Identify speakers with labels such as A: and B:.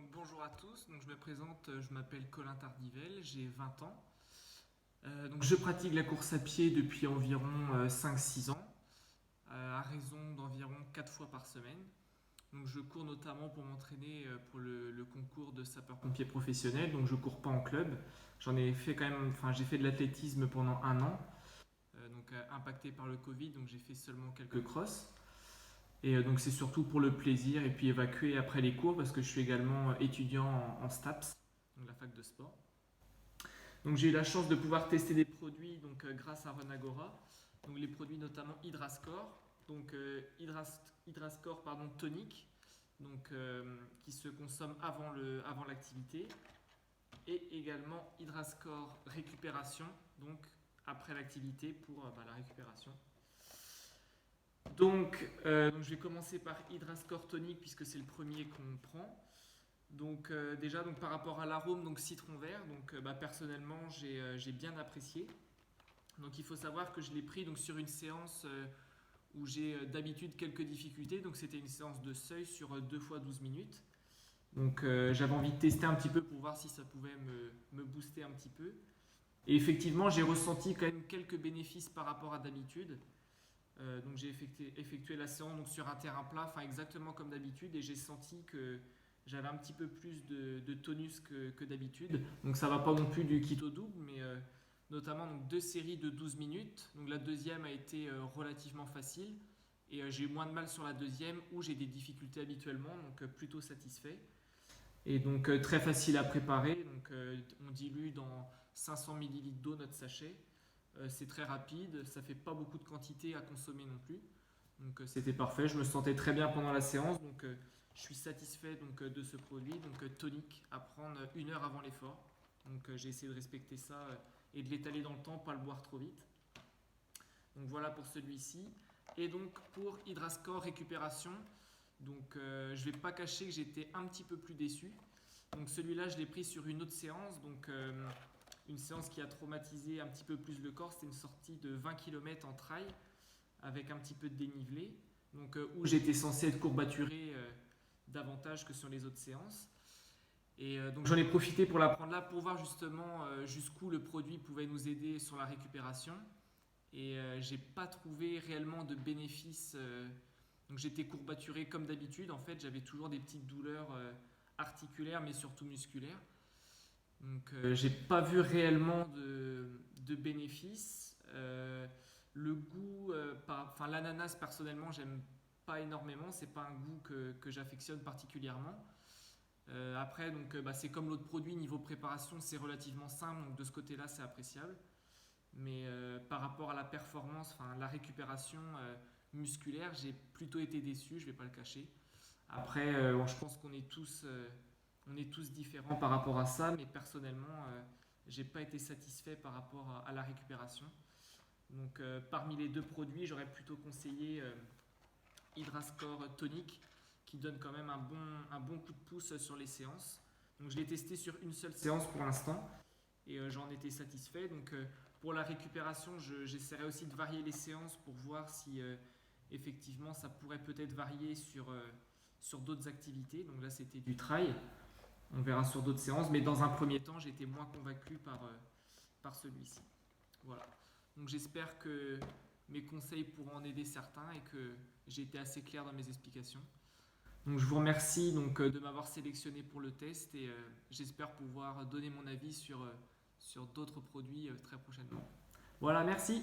A: Donc bonjour à tous, donc je me présente, je m'appelle Colin Tardivelle, j'ai 20 ans. Donc je pratique la course à pied depuis environ 5-6 ans, à raison d'environ 4 fois par semaine. Donc je cours notamment pour m'entraîner pour le concours de sapeur-pompier professionnel, donc je cours pas en club. J'en ai fait quand même, enfin j'ai fait de l'athlétisme pendant un an, impacté par le Covid, donc j'ai fait seulement quelques crosses. Et donc c'est surtout pour le plaisir et puis évacuer après les cours parce que je suis également étudiant en STAPS, donc la fac de sport. Donc j'ai eu la chance de pouvoir tester des produits grâce à Runagora, donc les produits notamment Hydrascore, Hydrascore tonique, qui se consomme avant l'activité, et également Hydrascore récupération, donc après l'activité pour la récupération. Donc je vais commencer par Hydrascore tonique puisque c'est le premier qu'on prend. Déjà par rapport à l'arôme citron vert, personnellement j'ai bien apprécié. Donc il faut savoir que je l'ai pris sur une séance où j'ai d'habitude quelques difficultés. Donc c'était une séance de seuil sur 2 fois 12 minutes. J'avais envie de tester un petit peu pour voir si ça pouvait me booster un petit peu. Et effectivement j'ai ressenti quand même quelques bénéfices par rapport à d'habitude. Donc j'ai effectué la séance sur un terrain plat, enfin exactement comme d'habitude, et j'ai senti que j'avais un petit peu plus de tonus que d'habitude. Donc ça va pas non plus du keto double, mais notamment deux séries de 12 minutes. Donc la deuxième a été relativement facile, et j'ai eu moins de mal sur la deuxième où j'ai des difficultés habituellement, donc plutôt satisfait. Et donc très facile à préparer, on dilue dans 500 ml d'eau notre sachet. C'est très rapide, ça fait pas beaucoup de quantité à consommer non plus. C'était parfait, je me sentais très bien pendant la séance, je suis satisfait de ce produit, tonique à prendre 1 heure avant l'effort. J'ai essayé de respecter ça et de l'étaler dans le temps, pas le boire trop vite. Donc voilà pour celui-ci. Et donc pour Hydrascore récupération, je vais pas cacher que j'étais un petit peu plus déçu. Donc celui-là je l'ai pris sur une autre séance, une séance qui a traumatisé un petit peu plus le corps. C'était une sortie de 20 km en trail avec un petit peu de dénivelé, où j'étais censé être courbaturé davantage que sur les autres séances. Et j'en ai profité pour la prendre là pour voir justement jusqu'où le produit pouvait nous aider sur la récupération. Et j'ai pas trouvé réellement de bénéfices. Donc j'étais courbaturé comme d'habitude. En fait, j'avais toujours des petites douleurs articulaires, mais surtout musculaires. J'ai pas vu réellement de bénéfices. Le goût, l'ananas personnellement, j'aime pas énormément. C'est pas un goût que j'affectionne particulièrement. Après, c'est comme l'autre produit, niveau préparation, c'est relativement simple. Donc de ce côté-là, c'est appréciable. Mais par rapport à la performance, la récupération musculaire, j'ai plutôt été déçu, je vais pas le cacher. Après, je pense on est tous différents par rapport à ça, mais personnellement, j'ai pas été satisfait par rapport à la récupération. Parmi les deux produits, j'aurais plutôt conseillé Hydrascore tonique, qui donne quand même un bon coup de pouce sur les séances. Donc je l'ai testé sur une seule séance pour l'instant et j'en étais satisfait. Pour la récupération, j'essaierai aussi de varier les séances pour voir si effectivement ça pourrait peut-être varier sur d'autres activités. Donc là c'était du trail, on verra sur d'autres séances, mais dans un premier temps j'ai été moins convaincu par celui-ci. Voilà. Donc j'espère que mes conseils pourront en aider certains et que j'ai été assez clair dans mes explications. Donc je vous remercie de m'avoir sélectionné pour le test et j'espère pouvoir donner mon avis sur d'autres produits très prochainement. Voilà, merci.